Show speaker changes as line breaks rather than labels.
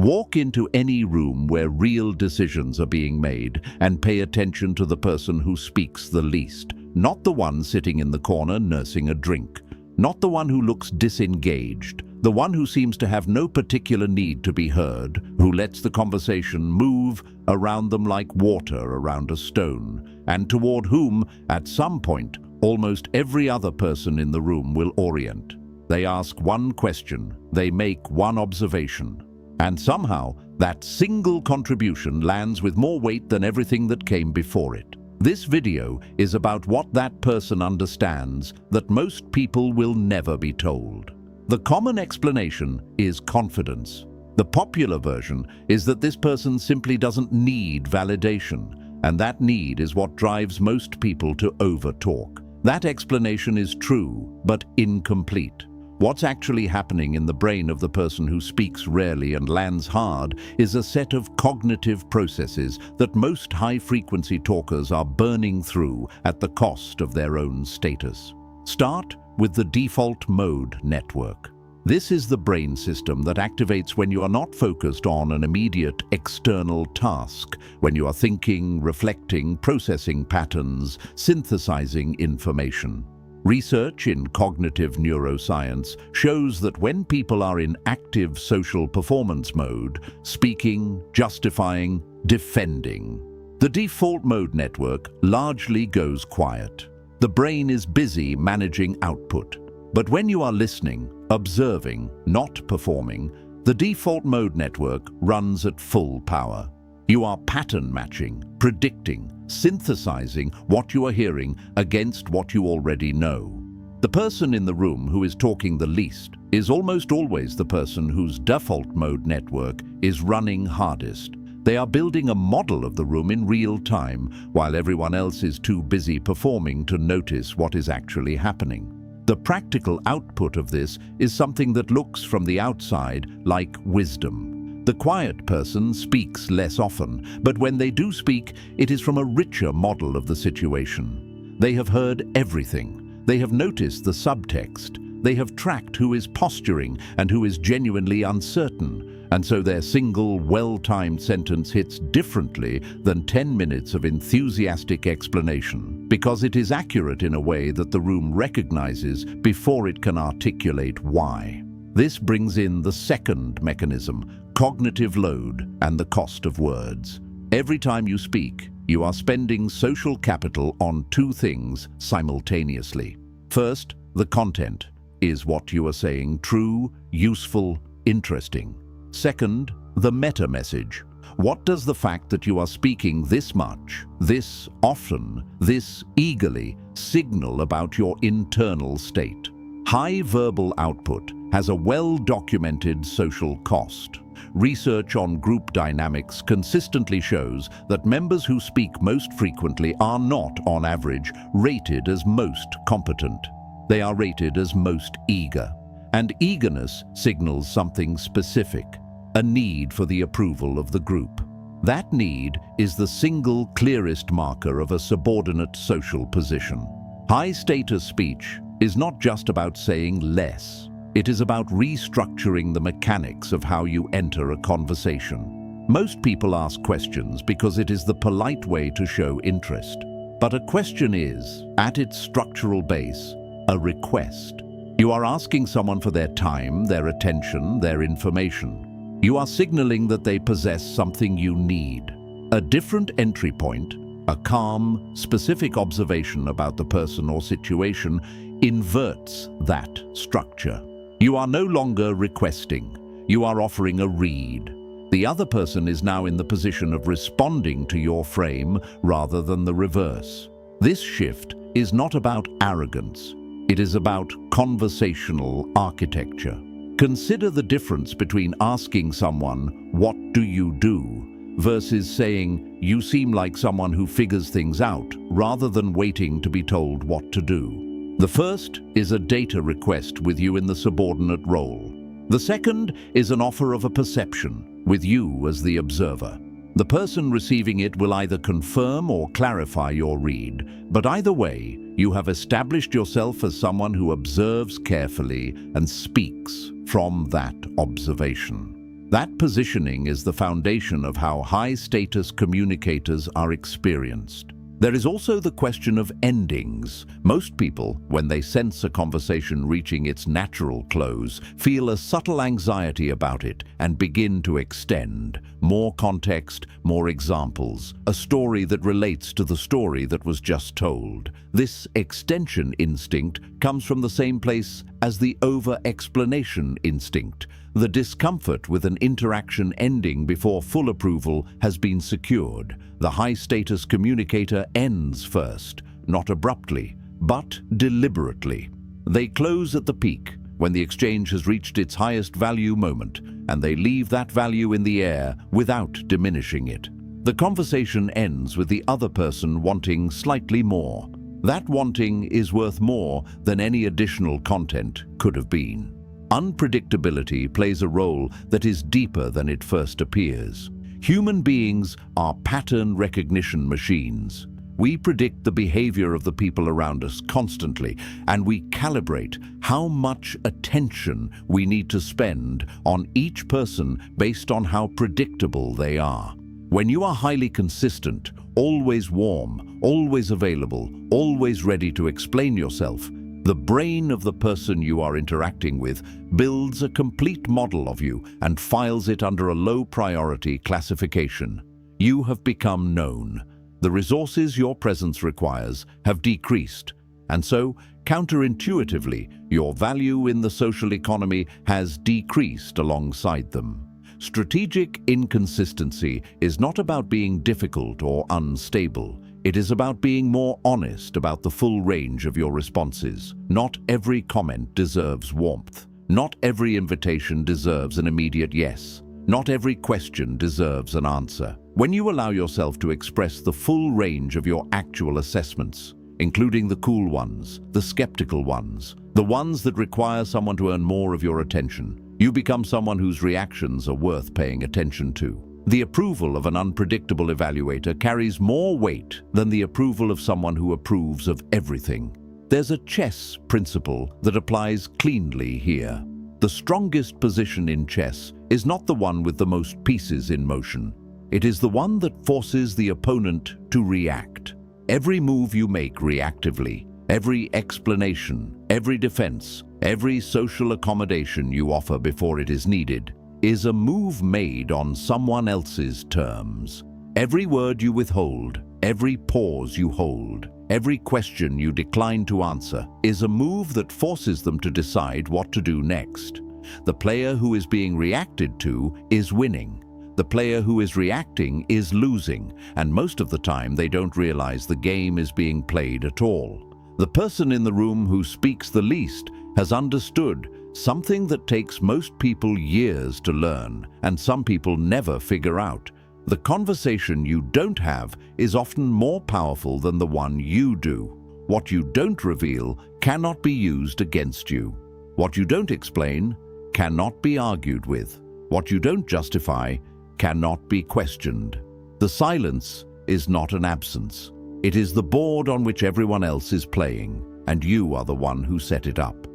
Walk into any room where real decisions are being made and pay attention to the person who speaks the least, not the one sitting in the corner nursing a drink, not the one who looks disengaged, the one who seems to have no particular need to be heard, who lets the conversation move around them like water around a stone, and toward whom, at some point, almost every other person in the room will orient. They ask one question, they make one observation, and somehow that single contribution lands with more weight than everything that came before it. This video is about what that person understands that most people will never be told. The common explanation is confidence. The popular version is that this person simply doesn't need validation, and that need is what drives most people to overtalk. That explanation is true, but incomplete. What's actually happening in the brain of the person who speaks rarely and lands hard is a set of cognitive processes that most high-frequency talkers are burning through at the cost of their own status. Start with the default mode network. This is the brain system that activates when you are not focused on an immediate external task, when you are thinking, reflecting, processing patterns, synthesizing information. Research in cognitive neuroscience shows that when people are in active social performance mode, speaking, justifying, defending, the default mode network largely goes quiet. The brain is busy managing output. But when you are listening, observing, not performing, the default mode network runs at full power. You are pattern matching, predicting, synthesizing what you are hearing against what you already know. The person in the room who is talking the least is almost always the person whose default mode network is running hardest. They are building a model of the room in real time, while everyone else is too busy performing to notice what is actually happening. The practical output of this is something that looks from the outside like wisdom. The quiet person speaks less often, but when they do speak, it is from a richer model of the situation. They have heard everything. They have noticed the subtext. They have tracked who is posturing and who is genuinely uncertain, and so their single, well-timed sentence hits differently than 10 minutes of enthusiastic explanation, because it is accurate in a way that the room recognizes before it can articulate why. This brings in the second mechanism, cognitive load and the cost of words. Every time you speak, you are spending social capital on two things simultaneously. First, the content. Is what you are saying true, useful, interesting? Second, the meta-message. What does the fact that you are speaking this much, this often, this eagerly signal about your internal state? High verbal output has a well-documented social cost. Research on group dynamics consistently shows that members who speak most frequently are not, on average, rated as most competent. They are rated as most eager. And eagerness signals something specific, a need for the approval of the group. That need is the single clearest marker of a subordinate social position. High-status speech is not just about saying less. It is about restructuring the mechanics of how you enter a conversation. Most people ask questions because it is the polite way to show interest. But a question is, at its structural base, a request. You are asking someone for their time, their attention, their information. You are signaling that they possess something you need. A different entry point, a calm, specific observation about the person or situation, inverts that structure. You are no longer requesting. You are offering a read. The other person is now in the position of responding to your frame rather than the reverse. This shift is not about arrogance. It is about conversational architecture. Consider the difference between asking someone, "What do you do?" versus saying, "You seem like someone who figures things out," rather than waiting to be told what to do. The first is a data request with you in the subordinate role. The second is an offer of a perception, with you as the observer. The person receiving it will either confirm or clarify your read, but either way, you have established yourself as someone who observes carefully and speaks from that observation. That positioning is the foundation of how high-status communicators are experienced. There is also the question of endings. Most people, when they sense a conversation reaching its natural close, feel a subtle anxiety about it and begin to extend. More context, more examples, a story that relates to the story that was just told. This extension instinct comes from the same place as the over-explanation instinct, the discomfort with an interaction ending before full approval has been secured. The high-status communicator ends first, not abruptly, but deliberately. They close at the peak, when the exchange has reached its highest value moment, and they leave that value in the air without diminishing it. The conversation ends with the other person wanting slightly more. That wanting is worth more than any additional content could have been. Unpredictability plays a role that is deeper than it first appears. Human beings are pattern recognition machines. We predict the behavior of the people around us constantly, and we calibrate how much attention we need to spend on each person based on how predictable they are. When you are highly consistent, always warm, always available, always ready to explain yourself, the brain of the person you are interacting with builds a complete model of you and files it under a low-priority classification. You have become known. The resources your presence requires have decreased, and so, counterintuitively, your value in the social economy has decreased alongside them. Strategic inconsistency is not about being difficult or unstable. It is about being more honest about the full range of your responses. Not every comment deserves warmth. Not every invitation deserves an immediate yes. Not every question deserves an answer. When you allow yourself to express the full range of your actual assessments, including the cool ones, the skeptical ones, the ones that require someone to earn more of your attention, you become someone whose reactions are worth paying attention to. The approval of an unpredictable evaluator carries more weight than the approval of someone who approves of everything. There's a chess principle that applies cleanly here. The strongest position in chess is not the one with the most pieces in motion. It is the one that forces the opponent to react. Every move you make reactively, every explanation, every defense, every social accommodation you offer before it is needed, is a move made on someone else's terms. Every word you withhold, every pause you hold, every question you decline to answer is a move that forces them to decide what to do next. The player who is being reacted to is winning. The player who is reacting is losing, and most of the time they don't realize the game is being played at all. The person in the room who speaks the least has understood something that takes most people years to learn, and some people never figure out. The conversation you don't have is often more powerful than the one you do. What you don't reveal cannot be used against you. What you don't explain cannot be argued with. What you don't justify cannot be questioned. The silence is not an absence. It is the board on which everyone else is playing, and you are the one who set it up.